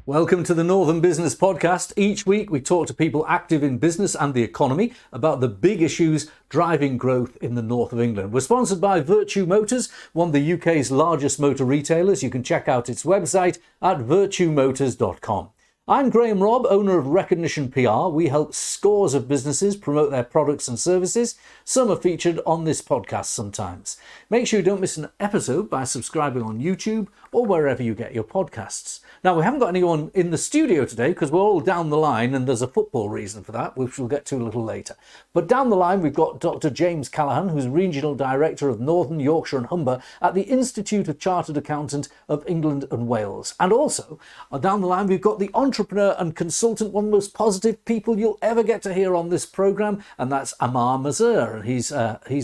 Welcome to the Northern Business Podcast. Each week we talk to people active in business and the economy about the big issues driving growth in the north of England. We're sponsored by Virtue Motors, one of the UK's largest motor retailers. You can check out its website at virtuemotors.com. I'm Graham Robb, owner of Recognition PR. We help scores of businesses promote their products and services. Some are featured on this podcast sometimes. Make sure you don't miss an episode by subscribing on YouTube or wherever you get your podcasts. Now, we haven't got anyone in the studio today because we're all down the line and there's a football reason for that, which we'll get to a little later. But down the line, we've got Dr. James Callaghan, who's Regional Director of Northern Yorkshire and Humber at the Institute of Chartered Accountant of England and Wales. And also, down the line, we've got the entrepreneur and consultant, one of the most positive people you'll ever get to hear on this programme, and that's Ammar Mirza, and he's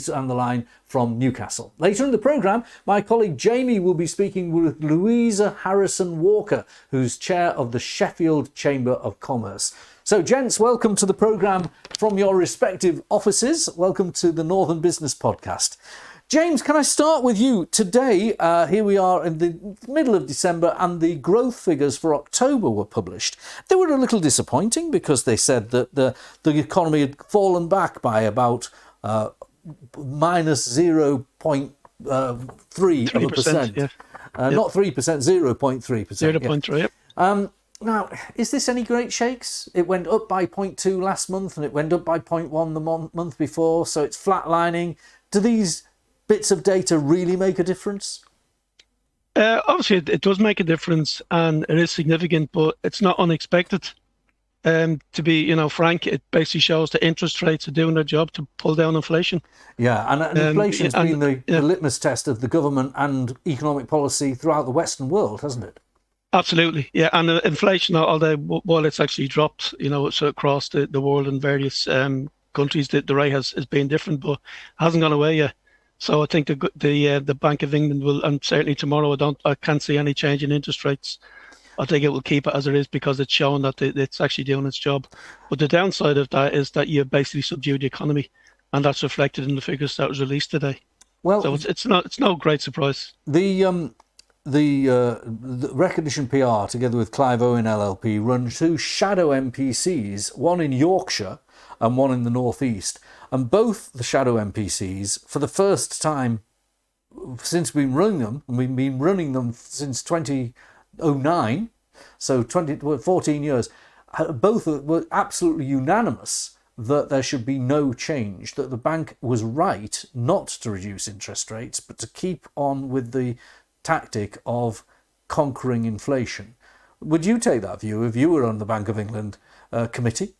on the line from Newcastle. Later in the programme, my colleague Jamie will be speaking with Louisa Harrison-Walker, who's chair of the Sheffield Chamber of Commerce. So, gents, welcome to the programme from your respective offices. Welcome to the Northern Business Podcast. James, can I start with you? Today, here we are in the middle of December and the growth figures for October were published. They were a little disappointing because they said that the economy had fallen back by about minus 0.3%. Yeah. Not 3%, 0.3%. 0.3, yep. Now, is this any great shakes? It went up by 0.2 last month and it went up by 0.1 the month before, so it's flatlining. Do these bits of data really make a difference? Obviously, it does make a difference and it is significant, but it's not unexpected. To be, frank, it basically shows that interest rates are doing their job to pull down inflation. Yeah, and inflation's been the litmus test of the government and economic policy throughout the Western world, hasn't it? Absolutely, yeah. And inflation, although while it's actually dropped, so across the world in various countries, the rate has been different, but hasn't gone away yet. So I think the Bank of England will, and certainly tomorrow, I can't see any change in interest rates. I think it will keep it as it is because it's shown that it's actually doing its job. But the downside of that is that you basically subdued the economy, and that's reflected in the figures that was released today. Well, so it's no great surprise. The Recognition PR, together with Clive Owen LLP, run two shadow MPCs, one in Yorkshire and one in the North East. And both the shadow MPCs, for the first time since we've been running them, and we've been running them since 2009, so 14 years, both were absolutely unanimous that there should be no change, that the bank was right not to reduce interest rates, but to keep on with the tactic of conquering inflation. Would you take that view if you were on the Bank of England committee?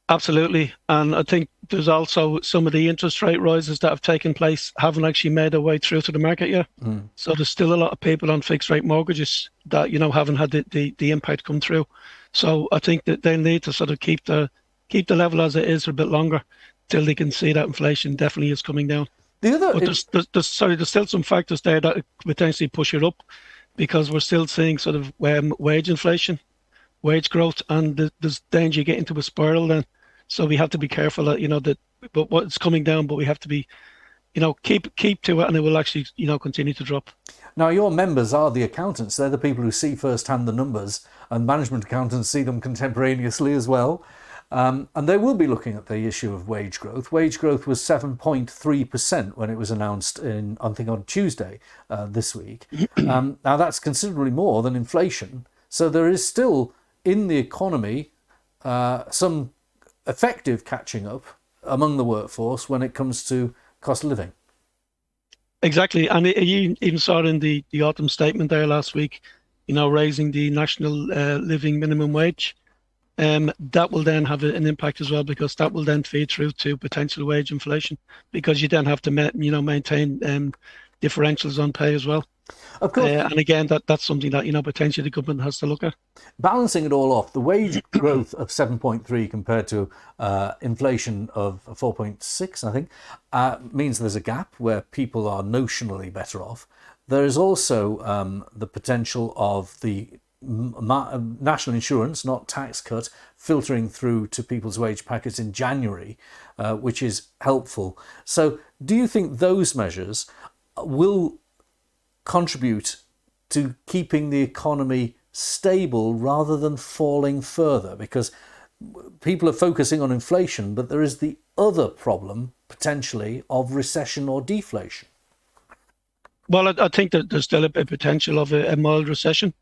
Absolutely. And I think there's also some of the interest rate rises that have taken place haven't actually made their way through to the market yet. So there's still a lot of people on fixed rate mortgages that, haven't had the impact come through. So I think that they need to sort of keep the level as it is for a bit longer till they can see that inflation definitely is coming down. There's still some factors there that potentially push it up because we're still seeing sort of wage inflation, wage growth, and there's danger you get into a spiral then. So we have to be careful that, but what's coming down, but we have to be, keep to it, and it will actually, continue to drop. Now, your members are the accountants. They're the people who see firsthand the numbers, and management accountants see them contemporaneously as well. And they will be looking at the issue of wage growth. Wage growth was 7.3% when it was announced on Tuesday this week. Now, that's considerably more than inflation. So there is still, in the economy, some effective catching up among the workforce when it comes to cost of living. Exactly. And you even saw it in the autumn statement there last week, raising the national living minimum wage. That will then have an impact as well because that will then feed through to potential wage inflation because you then have to maintain differentials on pay as well. Of course. And again, that's something that potentially the government has to look at. Balancing it all off, the wage growth of 7.3 compared to inflation of 4.6, I think, means there's a gap where people are notionally better off. There is also the potential of the national insurance, not tax cut, filtering through to people's wage packets in January, which is helpful. So do you think those measures will contribute to keeping the economy stable rather than falling further? Because people are focusing on inflation, but there is the other problem, potentially, of recession or deflation. Well, I think that there's still a potential of a mild recession.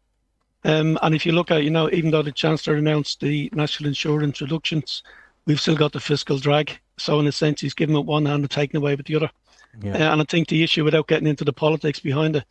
And if you look at, even though the Chancellor announced the national insurance reductions, we've still got the fiscal drag. So in a sense, he's giving with one hand and taking away with the other. Yeah. And I think the issue, without getting into the politics behind it,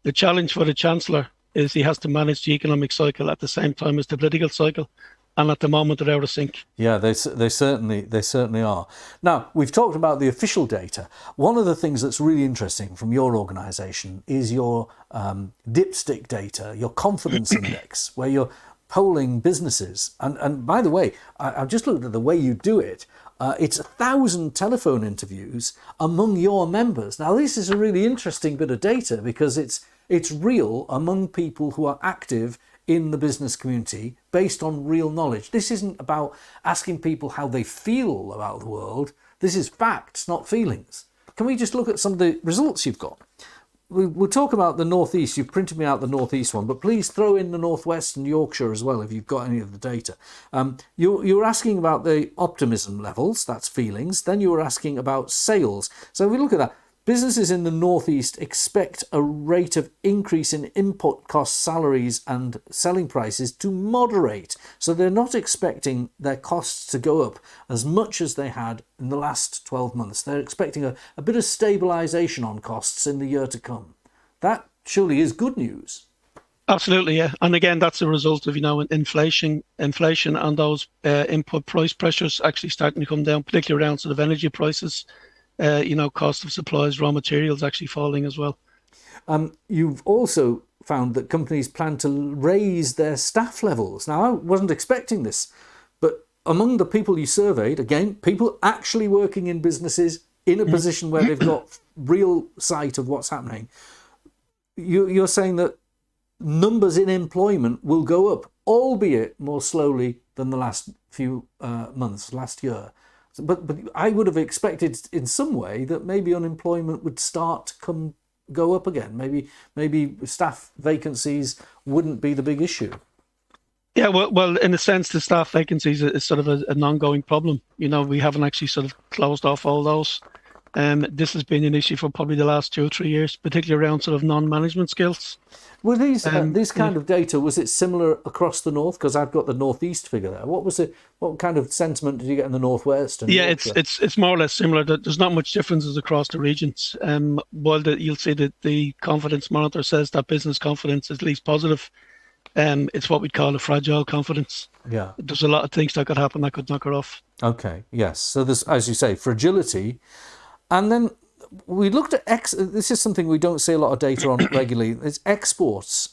the challenge for the Chancellor is he has to manage the economic cycle at the same time as the political cycle. And at the moment, they're out of sync. Yeah, they certainly are. Now, we've talked about the official data. One of the things that's really interesting from your organisation is your dipstick data, your confidence index, where you're polling businesses. And by the way, I've just looked at the way you do it. It's 1,000 telephone interviews among your members. Now, this is a really interesting bit of data because it's real among people who are active in the business community based on real knowledge. This isn't about asking people how they feel about the world. This is facts, not feelings. Can we just look at some of the results you've got? We'll talk about the North East. You've printed me out the North East one, but please throw in the North West and Yorkshire as well if you've got any of the data. You're asking about the optimism levels, that's feelings. Then you were asking about sales. So if we look at that, businesses in the North East expect a rate of increase in input costs, salaries and selling prices to moderate. So they're not expecting their costs to go up as much as they had in the last 12 months. They're expecting a bit of stabilisation on costs in the year to come. That surely is good news. Absolutely, yeah. And again, that's a result of, inflation and those input price pressures actually starting to come down, particularly around sort of energy prices. Cost of supplies, raw materials actually falling as well. You've also found that companies plan to raise their staff levels. Now, I wasn't expecting this, but among the people you surveyed, again, people actually working in businesses in a position where they've got real sight of what's happening, you're saying that numbers in employment will go up, albeit more slowly than the last few months, last year. But I would have expected in some way that maybe unemployment would start to go up again. Maybe staff vacancies wouldn't be the big issue. Yeah, well, in a sense, the staff vacancies is sort of an ongoing problem. We haven't actually sort of closed off all those. This has been an issue for probably the last 2 or 3 years, particularly around sort of non-management skills. Were these this kind of data, was it similar across the north? Because I've got the northeast figure there. What kind of sentiment did you get in the northwest? And yeah, it's more or less similar. There's not much differences across the regions. While you'll see that the confidence monitor says that business confidence is at least positive, it's what we'd call a fragile confidence. Yeah, there's a lot of things that could happen that could knock her off. Okay, yes. So there's, as you say, fragility, and then we looked at this is something we don't see a lot of data on regularly. It's exports.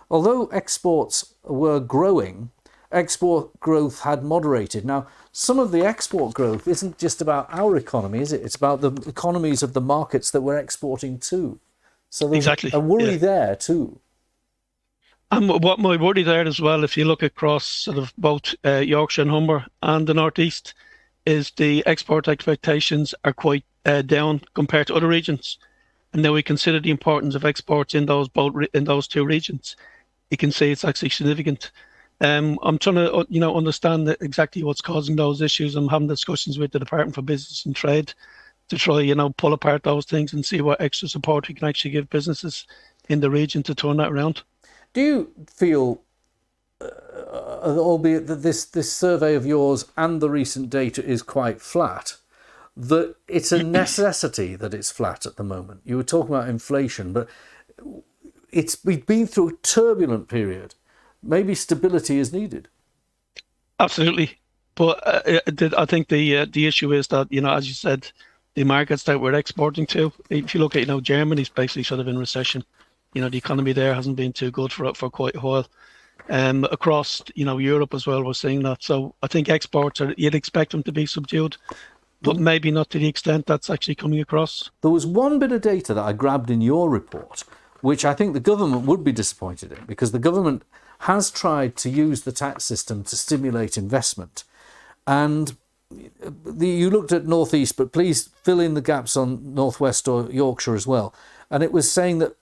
Although exports were growing, export growth had moderated. Now, some of the export growth isn't just about our economy, is it? It's about the economies of the markets that we're exporting to. So there's exactly a worry there too. And what my worry there as well, if you look across sort of both Yorkshire and Humber and the North East, is the export expectations are quite down compared to other regions. And then we consider the importance of exports in those two regions. You can see it's actually significant. I'm trying to understand exactly what's causing those issues. I'm having discussions with the Department for Business and Trade to try pull apart those things and see what extra support we can actually give businesses in the region to turn that around. Do you feel, albeit that this survey of yours and the recent data is quite flat, that it's a necessity that it's flat at the moment? You were talking about inflation, but we've been through a turbulent period. Maybe stability is needed. Absolutely. But I think the issue is that, as you said, the markets that we're exporting to, if you look at, Germany's basically sort of in recession. The economy there hasn't been too good for quite a while. Across, Europe as well, we're seeing that. So I think exports you'd expect them to be subdued, but maybe not to the extent that's actually coming across. There was one bit of data that I grabbed in your report, which I think the government would be disappointed in, because the government has tried to use the tax system to stimulate investment. And you looked at North East, but please fill in the gaps on North West or Yorkshire as well. And it was saying that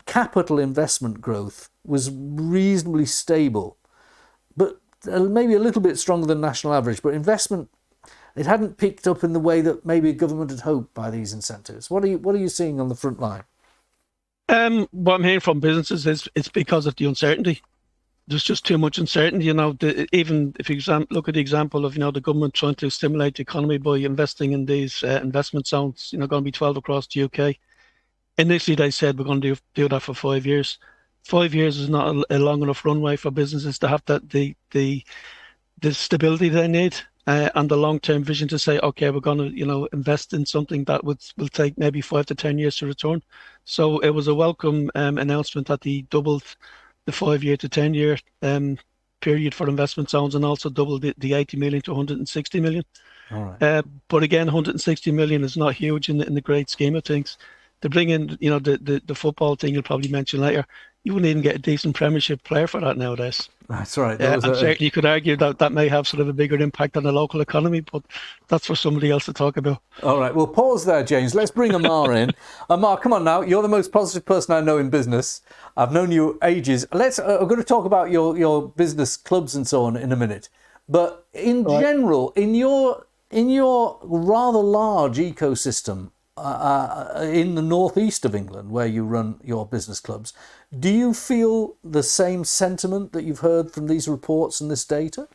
capital investment growth was reasonably stable, but maybe a little bit stronger than national average. But investment, it hadn't picked up in the way that maybe government had hoped by these incentives. What are you seeing on the front line? What I'm hearing from businesses is it's because of the uncertainty. There's just too much uncertainty. Even if you look at the example of the government trying to stimulate the economy by investing in these investment zones, going to be 12 across the UK. Initially, they said we're going to do that for 5 years. 5 years is not a long enough runway for businesses to have that the stability they need and the long-term vision to say, okay, we're going to invest in something that will take maybe 5 to 10 years to return. So it was a welcome announcement that they doubled the 5 year to 10 year period for investment zones, and also doubled the 80 million to 160 million. All right. But again, 160 million is not huge in the great scheme of things. To bring in, the football thing you'll probably mention later, you wouldn't even get a decent Premiership player for that nowadays. That's right. And certainly you could argue that may have sort of a bigger impact on the local economy, but that's for somebody else to talk about. All right, well, pause there, James. Let's bring Ammar in. Ammar, come on now. You're the most positive person I know in business. I've known you ages. I'm going to talk about your business clubs and so on in a minute. But in general, in your rather large ecosystem, in the northeast of England, where you run your business clubs, do you feel the same sentiment that you've heard from these reports and this data?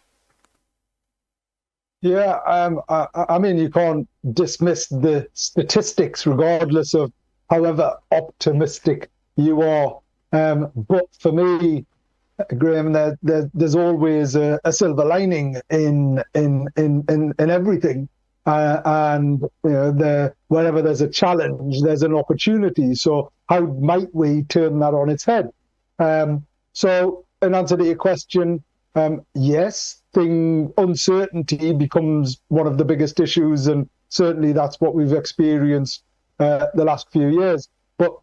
Yeah, I mean, you can't dismiss the statistics regardless of however optimistic you are. But for me, Graham, there's always a silver lining in everything. And wherever there's a challenge, there's an opportunity. So how might we turn that on its head? So in answer to your question, yes, uncertainty becomes one of the biggest issues, and certainly that's what we've experienced the last few years. But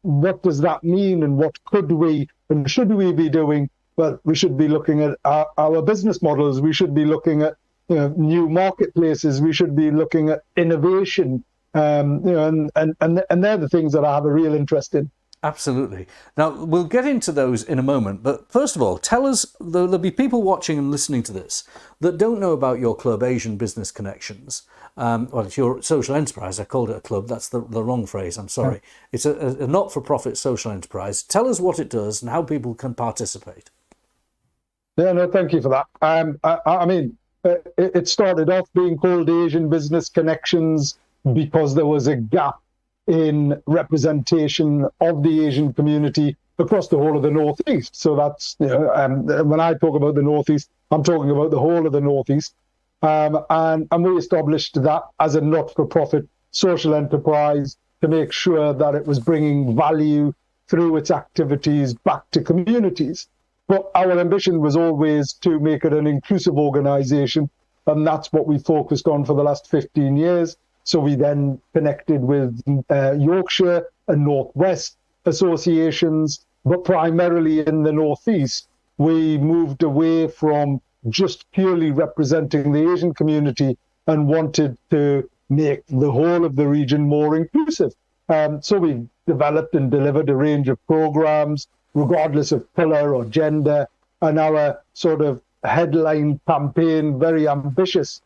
what does that mean, and what could we and should we be doing? Well, we should be looking at our business models. We should be looking at new marketplaces. We should be looking at innovation, and they're the things that I have a real interest in. Absolutely. Now, we'll get into those in a moment, but first of all, tell us, there'll be people watching and listening to this that don't know about your club, Asian Business Connections. Well, it's your social enterprise. I called it a club. That's the wrong phrase. I'm sorry. It's a not-for-profit social enterprise. Tell us what it does and how people can participate. Yeah, no, thank you for that. I mean, it started off being called Asian Business Connections because there was a gap in representation of the Asian community across the whole of the Northeast. So that's, when I talk about the Northeast, I'm talking about the whole of the Northeast. And we established that as a not-for-profit social enterprise to make sure that it was bringing value through its activities back to communities. But our ambition was always to make it an inclusive organisation, and that's what we focused on for the last 15 years. So we then connected with Yorkshire and Northwest associations, but primarily in the Northeast, we moved away from just purely representing the Asian community and wanted to make the whole of the region more inclusive. So we developed and delivered a range of programs, regardless of colour or gender, and our sort of headline campaign, very ambitious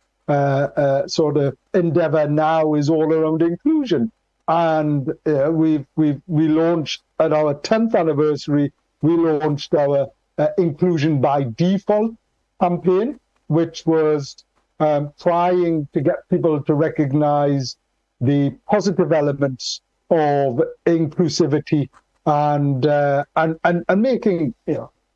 sort of endeavour now, is all around inclusion. And we launched at our 10th anniversary, we launched our Inclusion by Default campaign, which was trying to get people to recognise the positive elements of inclusivity and making,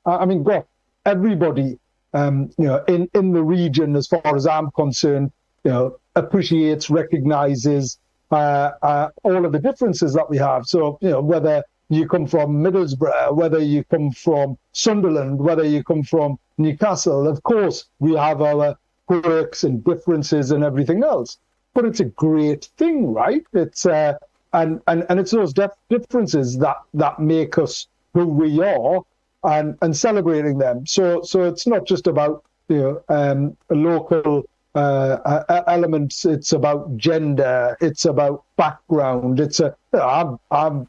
I mean, God, everybody, in the region, as far as I'm concerned, appreciates, recognises all of the differences that we have. So, whether you come from Middlesbrough, whether you come from Sunderland, whether you come from Newcastle, of course, we have our quirks and differences and everything else. But it's a great thing, right? It's and it's those differences that make us who we are, and celebrating them. So it's not just about local elements. It's about gender. It's about background. It's I'm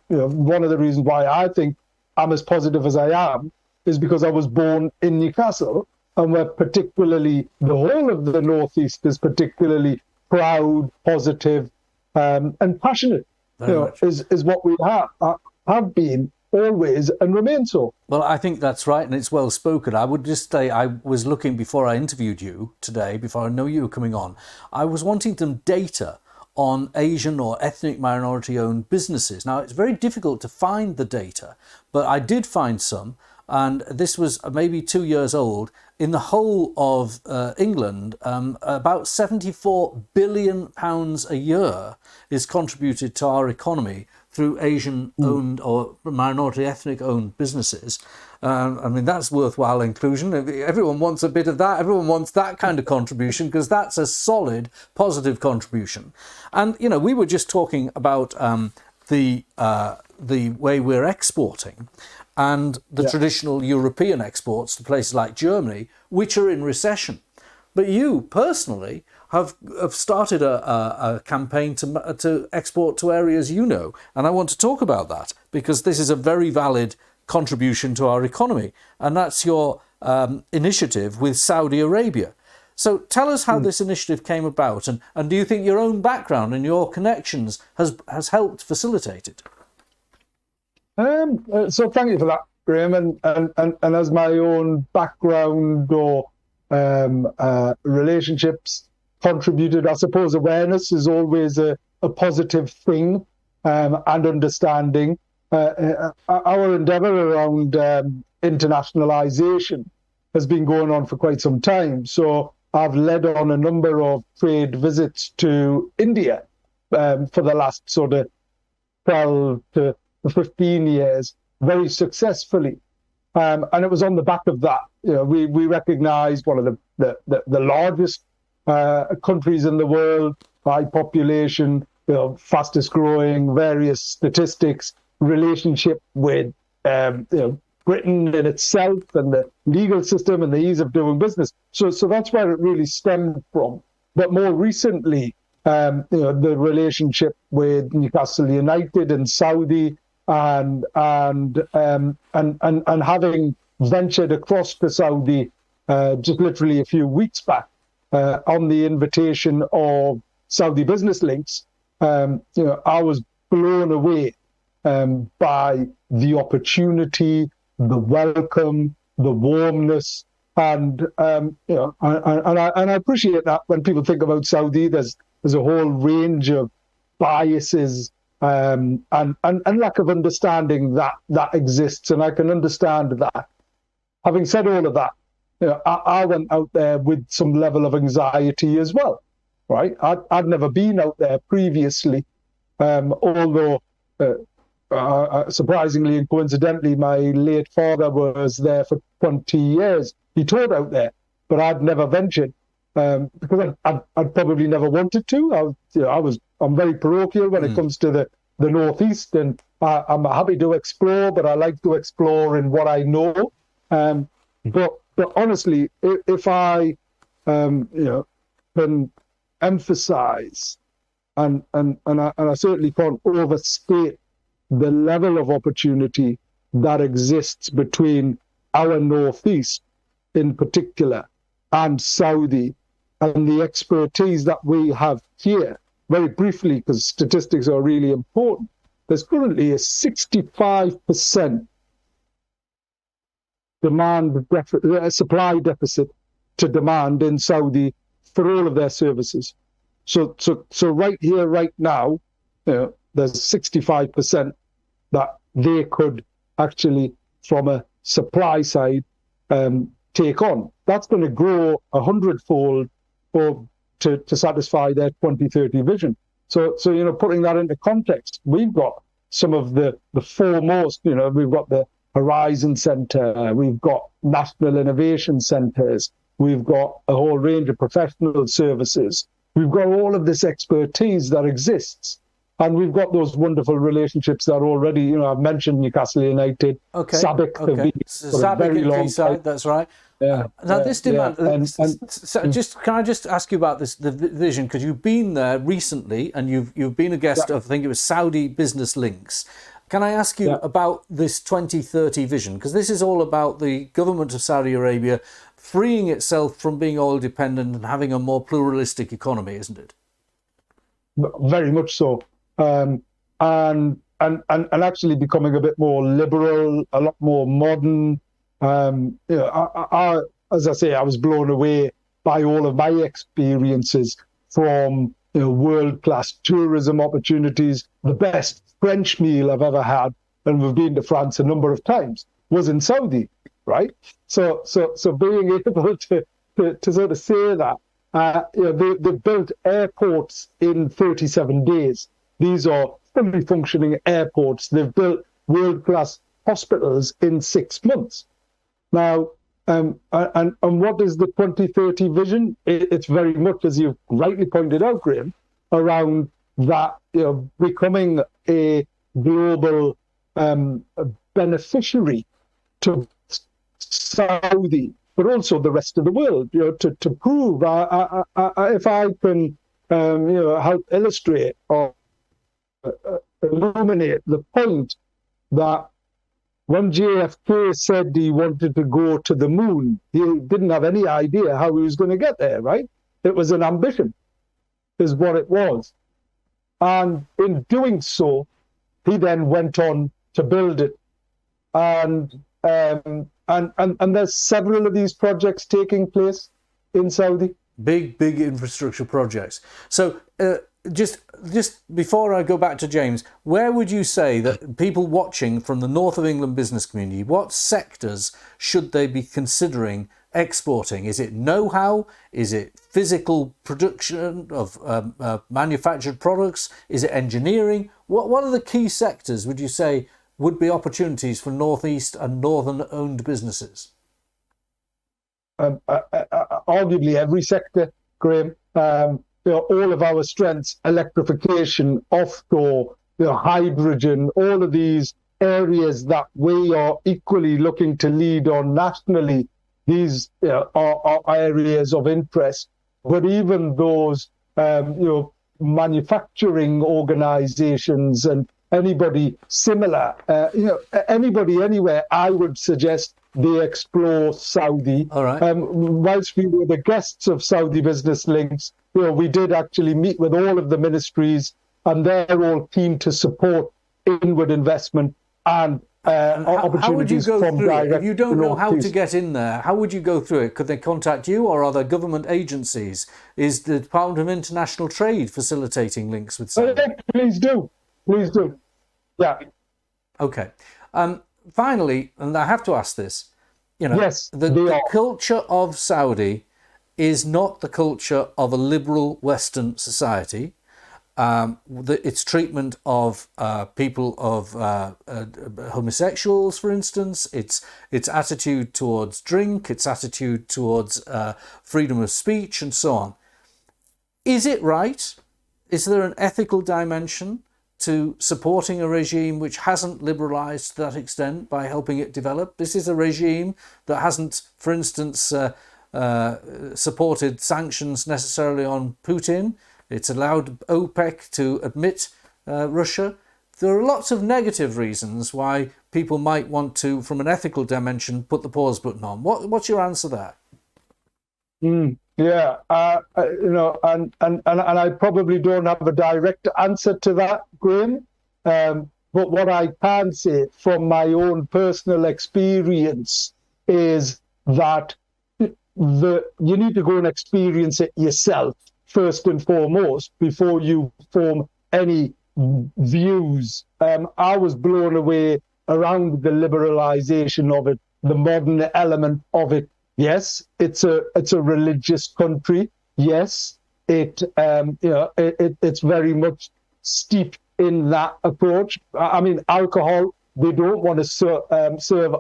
one of the reasons why I think I'm as positive as I am is because I was born in Newcastle, and we're particularly, the whole of the Northeast is particularly proud, positive, and passionate. Is what we have been always and remain so. Well, I think that's right, and it's well spoken. I would just say, I was looking before I interviewed you today, before I know you were coming on, I was wanting some data on Asian or ethnic minority-owned businesses. Now, it's very difficult to find the data, but I did find some, and this was maybe 2 years old. In the whole of England, about £74 billion a year is contributed to our economy through Asian-owned or minority ethnic-owned businesses. I mean, that's worthwhile inclusion. Everyone wants a bit of that. Everyone wants that kind of contribution, because that's a solid, positive contribution. And, you know, we were just talking about the way we're exporting and the traditional European exports to places like Germany, which are in recession. But you personally have started a campaign to export to areas you know. And I want to talk about that, because this is a very valid contribution to our economy. And that's your initiative with Saudi Arabia. So tell us how this initiative came about, and do you think your own background and your connections has helped facilitate it? So thank you for that, Graham. And as my own background or relationships contributed, I suppose awareness is always a positive thing, and understanding. Our endeavour around internationalisation has been going on for quite some time. So I've led on a number of trade visits to India for the last sort of 12 to 15 years, very successfully. And it was on the back of that. You know, we recognised one of the largest countries in the world, high population, you know, fastest growing, various statistics, relationship with you know, Britain in itself and the legal system and the ease of doing business. So that's where it really stemmed from. But more recently, you know, the relationship with Newcastle United and Saudi, and having ventured across to Saudi just literally a few weeks back on the invitation of Saudi Business Links, you know, I was blown away by the opportunity, the welcome, the warmness, and you know, and I appreciate that when people think about Saudi, there's a whole range of biases and lack of understanding that exists, and I can understand that. Having said all of that, you know, I went out there with some level of anxiety as well, right? I'd never been out there previously, although surprisingly and coincidentally, my late father was there for 20 years. He taught out there, but I'd never ventured because I'd probably never wanted to. I'm very parochial when it comes to the Northeast, and I'm happy to explore, but I like to explore in what I know. But honestly, if I you know, can emphasize, and I certainly can't overstate the level of opportunity that exists between our Northeast in particular and Saudi, and the expertise that we have here. Very briefly, because statistics are really important, there's currently a 65% supply deficit to demand in Saudi for all of their services. So right here, right now, you know, there's 65% that they could actually, from a supply side, take on. That's going to grow 100-fold to satisfy their 2030 vision. So you know, putting that into context, we've got some of the foremost. You know, we've got the Horizon Centre, we've got National Innovation Centres, we've got a whole range of professional services. We've got all of this expertise that exists. And we've got those wonderful relationships that already, you know, I've mentioned Newcastle United, SABIC, SABIC very long time. That's right. Yeah. Now this demand, can I just ask you about the vision, because you've been there recently and you've been a guest of, I think it was Saudi Business Links. Can I ask you about this 2030 vision? Because this is all about the government of Saudi Arabia freeing itself from being oil dependent and having a more pluralistic economy, isn't it? Very much so. And actually becoming a bit more liberal, a lot more modern. As I say, I was blown away by all of my experiences from world-class tourism opportunities. The best French meal I've ever had, and we've been to France a number of times, was in Saudi, right? So being able to sort of say that, they built airports in 37 days. These are fully functioning airports. They've built world-class hospitals in 6 months. Now, and what is the 2030 vision? It's very much, as you've rightly pointed out, Graham, around that becoming a global beneficiary to Saudi, but also the rest of the world. To prove, if I can, help illustrate or illuminate the point that when JFK said he wanted to go to the moon, he didn't have any idea how he was going to get there, right? It was an ambition, is what it was. And in doing so, he then went on to build it. And there's several of these projects taking place in Saudi. Big infrastructure projects. So just before I go back to James, where would you say that people watching from the North of England business community, what sectors should they be considering exporting? Is it know-how? Is it physical production of manufactured products? Is it engineering? What are the key sectors, would you say, would be opportunities for Northeast and Northern-owned businesses? Arguably every sector, Graham. All of our strengths, electrification, offshore, hydrogen, all of these areas that we are equally looking to lead on nationally, these are areas of interest. But even those, manufacturing organizations and anybody similar, anybody anywhere, I would suggest they explore Saudi. All right. Whilst we were the guests of Saudi Business Links, we did actually meet with all of the ministries, and they're all keen to support inward investment and opportunities from direct. If you don't know how to get in there, how would you go through it? Could they contact you, or are there government agencies? Is the Department of International Trade facilitating links with Saudi? Please do. Yeah. Okay. Finally, and I have to ask this, yes, the culture of Saudi is not the culture of a liberal Western society. Its treatment of people of homosexuals, for instance, its attitude towards drink, its attitude towards freedom of speech, and so on. Is it right? Is there an ethical dimension to supporting a regime which hasn't liberalised to that extent by helping it develop? This is a regime that hasn't, for instance, supported sanctions necessarily on Putin. It's allowed OPEC to admit Russia. There are lots of negative reasons why people might want to, from an ethical dimension, put the pause button on. What's your answer there? Yeah, and I probably don't have a direct answer to that, Graham. But what I can say from my own personal experience is that you need to go and experience it yourself first and foremost before you form any views. I was blown away around the liberalization of it, the modern element of it. Yes, it's a religious country. Yes, it's very much steeped in that approach. I mean, alcohol, they don't want to serve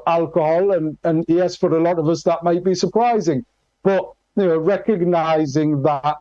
alcohol, and yes, for a lot of us that might be surprising. But recognizing that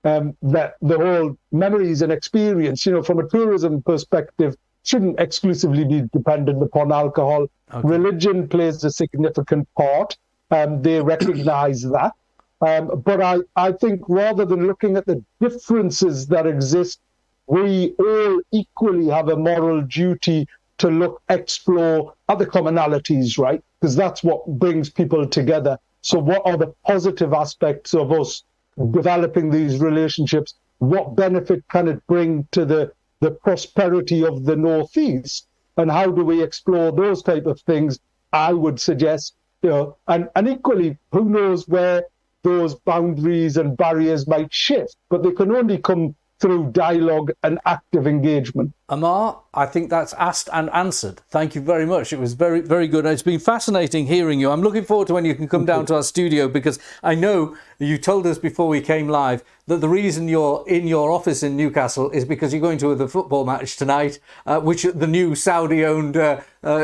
that the whole memories and experience, from a tourism perspective, shouldn't exclusively be dependent upon alcohol. Okay. Religion plays a significant part. They recognize that. But I think rather than looking at the differences that exist, we all equally have a moral duty to explore other commonalities, right? Because that's what brings people together. So what are the positive aspects of us developing these relationships? What benefit can it bring to the prosperity of the Northeast? And how do we explore those type of things? I would suggest, and equally, who knows where those boundaries and barriers might shift, but they can only come through dialogue and active engagement. Ammar, I think that's asked and answered. Thank you very much. It was very, very good. It's been fascinating hearing you. I'm looking forward to when you can come down to our studio, because I know you told us before we came live that the reason you're in your office in Newcastle is because you're going to the football match tonight, which the new Saudi-owned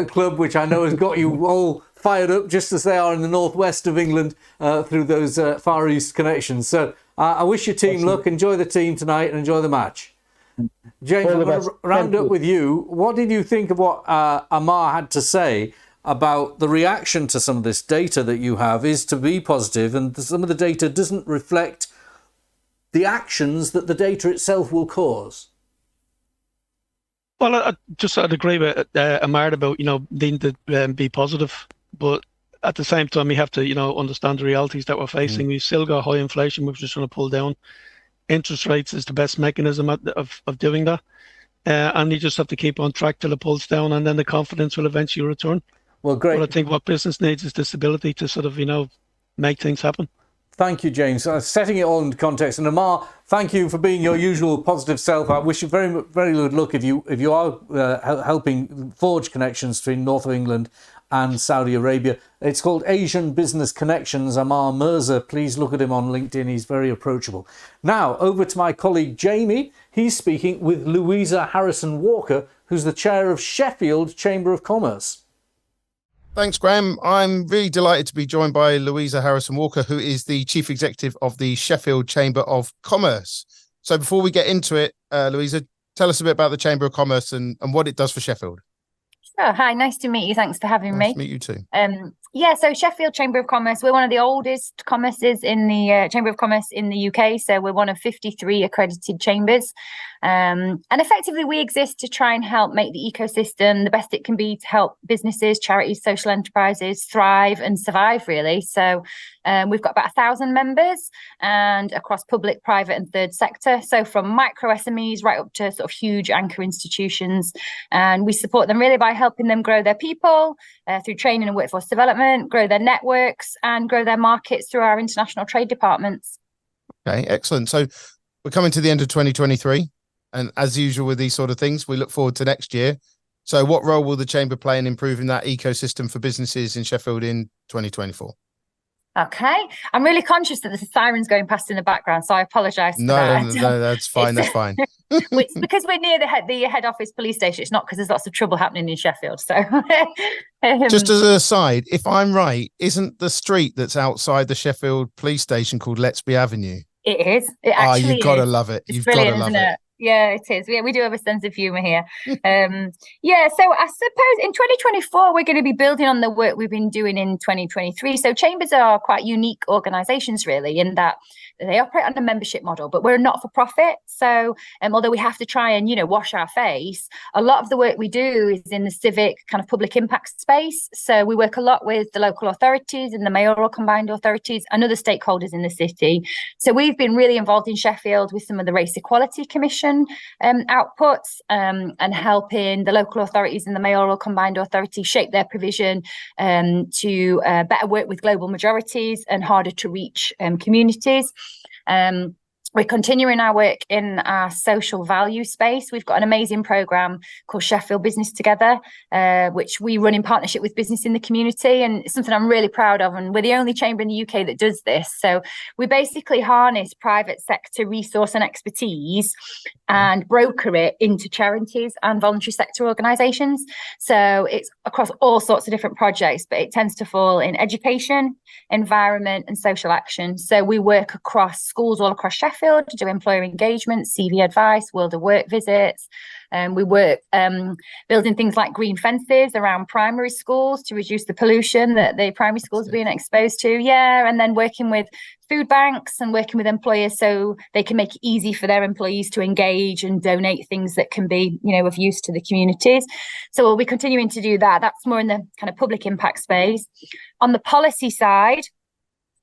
club, which I know has got you all fired up, just as they are in the northwest of England through those Far East connections. So I wish your team luck. Enjoy the team tonight and enjoy the match. James, I'm going to round up with you. What did you think of what Ammar had to say about the reaction to some of this data that you have is to be positive, and some of the data doesn't reflect the actions that the data itself will cause? Well, I'd agree with Ammar about, needing to be positive, but at the same time, we have to, understand the realities that we're facing. We've still got high inflation, which we're just trying to pull down. Interest rates is the best mechanism of doing that. And you just have to keep on track till it pulls down, and then the confidence will eventually return. Well, great. But I think what business needs is the stability to sort of, make things happen. Thank you, James. Setting it all into context. And Ammar, thank you for being your usual positive self. I wish you very, very good luck if you are helping forge connections between North of England and Saudi Arabia. It's called Asian Business Connections. Ammar Mirza, please look at him on LinkedIn. He's very approachable. Now, over to my colleague Jamie. He's speaking with Louisa Harrison-Walker, who's the chair of Sheffield Chamber of Commerce. Thanks, Graham. I'm really delighted to be joined by Louisa Harrison-Walker, who is the Chief Executive of the Sheffield Chamber of Commerce. So before we get into it, Louisa, tell us a bit about the Chamber of Commerce and what it does for Sheffield. Sure. Hi, nice to meet you. Thanks for having me. Nice to meet you too. So Sheffield Chamber of Commerce, we're one of the oldest commerces in the Chamber of Commerce in the UK. So we're one of 53 accredited chambers. And effectively, we exist to try and help make the ecosystem the best it can be to help businesses, charities, social enterprises thrive and survive, really. So we've got about 1,000 members, and across public, private and third sector. So from micro SMEs right up to sort of huge anchor institutions. And we support them really by helping them grow their people through training and workforce development, grow their networks and grow their markets through our international trade departments. Okay, excellent. So we're coming to the end of 2023. And as usual with these sort of things, we look forward to next year. So what role will the Chamber play in improving that ecosystem for businesses in Sheffield in 2024? Okay. I'm really conscious that there's sirens going past in the background, so I apologise for that. No, that's fine. That's fine. It's because we're near the head office police station. It's not because there's lots of trouble happening in Sheffield. So, just as an aside, if I'm right, isn't the street that's outside the Sheffield police station called Lettsby Avenue? It is. It actually you've got to love it. You've got to love it. Yeah, it is. We do have a sense of humour here. So I suppose in 2024, we're going to be building on the work we've been doing in 2023. So chambers are quite unique organisations, really, in that they operate on a membership model, but we're not for profit. So although we have to try and, wash our face, a lot of the work we do is in the civic kind of public impact space. So we work a lot with the local authorities and the mayoral combined authorities and other stakeholders in the city. So we've been really involved in Sheffield with some of the Race Equality Commission outputs and helping the local authorities and the mayoral combined authority shape their provision to better work with global majorities and harder to reach communities. We're continuing our work in our social value space. We've got an amazing programme called Sheffield Business Together, which we run in partnership with business in the community. And it's something I'm really proud of. And we're the only chamber in the UK that does this. So we basically harness private sector resource and expertise and broker it into charities and voluntary sector organisations. So it's across all sorts of different projects, but it tends to fall in education, environment and social action. So we work across schools all across Sheffield. Sheffield to do employer engagement, CV advice, world of work visits. We work building things like green fences around primary schools to reduce the pollution that the primary schools are being exposed to. Yeah, and then working with food banks and working with employers so they can make it easy for their employees to engage and donate things that can be, of use to the communities. So we'll be continuing to do that. That's more in the kind of public impact space. On the policy side,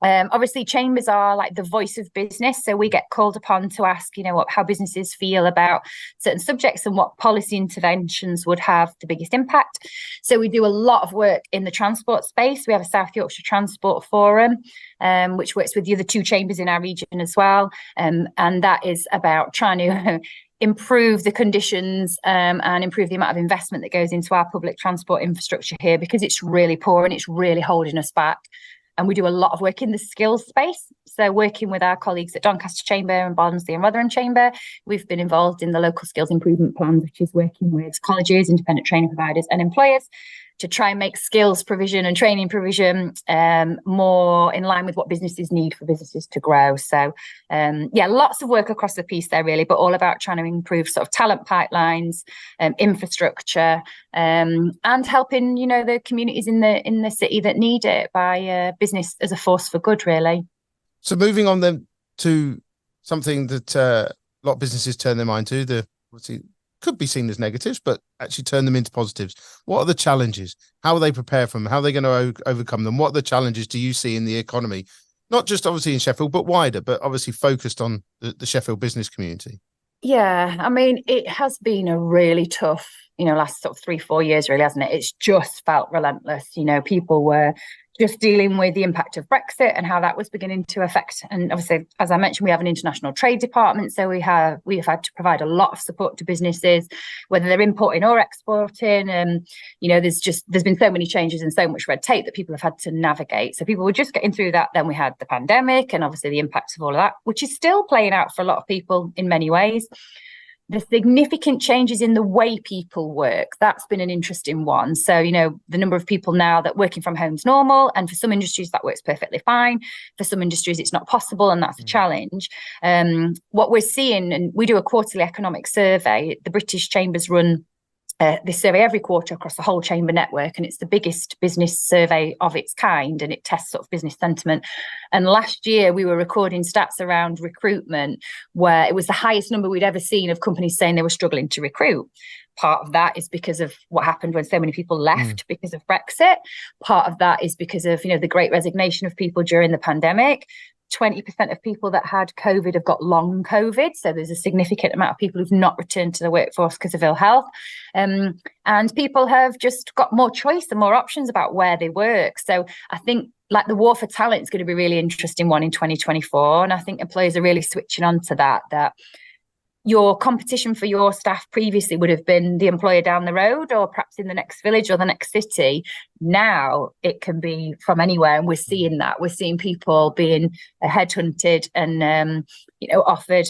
obviously chambers are like the voice of business, so we get called upon to ask how businesses feel about certain subjects and what policy interventions would have the biggest impact. So we do a lot of work in the transport space. We have a South Yorkshire Transport Forum, which works with the other 2 chambers in our region as well, and that is about trying to improve the conditions and improve the amount of investment that goes into our public transport infrastructure here, because it's really poor and it's really holding us back. And we do a lot of work in the skills space. So working with our colleagues at Doncaster Chamber and Barnsley and Rotherham Chamber, we've been involved in the local skills improvement plan, which is working with colleges, independent training providers and employers to try and make skills provision and training provision more in line with what businesses need for businesses to grow. So lots of work across the piece there really, but all about trying to improve sort of talent pipelines, infrastructure, and helping, the communities in the city that need it by business as a force for good, really. So moving on then to something that a lot of businesses turn their mind to, could be seen as negatives, but actually turn them into positives. What are the challenges? How are they prepared for them? How are they going to overcome them? What are the challenges do you see in the economy? Not just obviously in Sheffield, but wider, but obviously focused on the Sheffield business community. Yeah, I mean, it has been a really tough, last sort of 3-4 years, really, hasn't it? It's just felt relentless. People were just dealing with the impact of Brexit and how that was beginning to affect. And obviously, as I mentioned, we have an international trade department, so we have had to provide a lot of support to businesses, whether they're importing or exporting. And there's been so many changes and so much red tape that people have had to navigate. So people were just getting through that. Then we had the pandemic and obviously the impacts of all of that, which is still playing out for a lot of people in many ways. The significant changes in the way people work, that's been an interesting one. So, the number of people now that working from home is normal. And for some industries, that works perfectly fine. For some industries, it's not possible. And that's a challenge. What we're seeing, and we do a quarterly economic survey, the British Chambers run this survey every quarter across the whole chamber network, and it's the biggest business survey of its kind, and it tests sort of business sentiment. And last year we were recording stats around recruitment where it was the highest number we'd ever seen of companies saying they were struggling to recruit. Part of that is because of what happened when so many people left because of Brexit. Part of that is because of, the great resignation of people during the pandemic. 20% of people that had COVID have got long COVID. So there's a significant amount of people who've not returned to the workforce because of ill health. And people have just got more choice and more options about where they work. So I think the war for talent is going to be a really interesting one in 2024. And I think employers are really switching on to that your competition for your staff previously would have been the employer down the road or perhaps in the next village or the next city. Now it can be from anywhere. And we're seeing that. We're seeing people being headhunted and, offered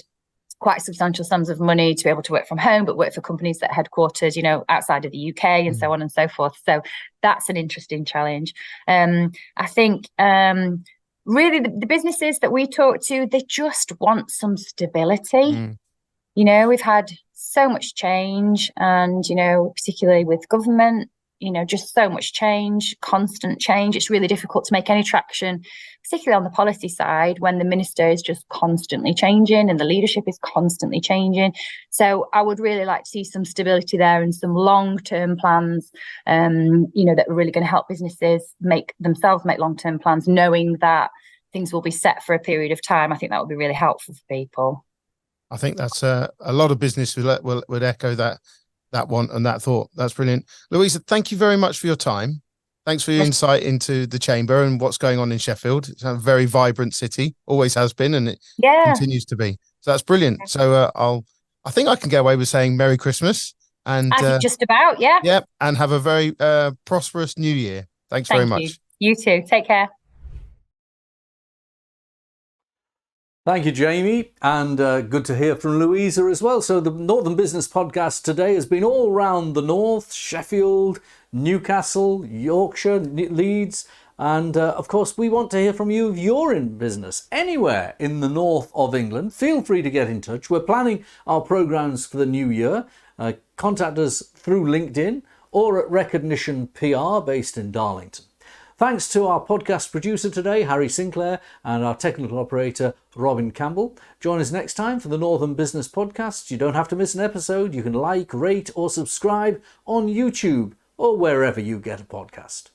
quite substantial sums of money to be able to work from home, but work for companies that are headquartered, outside of the UK and so on and so forth. So that's an interesting challenge. I think really the businesses that we talk to, they just want some stability. We've had so much change and, particularly with government, just so much change, constant change. It's really difficult to make any traction, particularly on the policy side, when the minister is just constantly changing and the leadership is constantly changing. So I would really like to see some stability there and some long-term plans, that are really going to help businesses make long-term plans, knowing that things will be set for a period of time. I think that would be really helpful for people. I think that's a lot of business would echo that one and that thought. That's brilliant. Louisa, thank you very much for your time. Thanks for your insight into the chamber and what's going on in Sheffield. It's a very vibrant city, always has been, and it continues to be. So that's brilliant. So I think I can get away with saying Merry Christmas and just about, yeah. Yep, and have a very prosperous New Year. Thanks very much. You too. Take care. Thank you, Jamie, and good to hear from Louisa as well. So the Northern Business Podcast today has been all around the north, Sheffield, Newcastle, Yorkshire, Leeds, And of course, we want to hear from you if you're in business anywhere in the north of England. Feel free to get in touch. We're planning our programmes for the new year. Contact us through LinkedIn or at Recognition PR based in Darlington. Thanks to our podcast producer today, Harry Sinclair, and our technical operator, Robin Campbell. Join us next time for the Northern Business Podcast. You don't have to miss an episode. You can like, rate or subscribe on YouTube or wherever you get a podcast.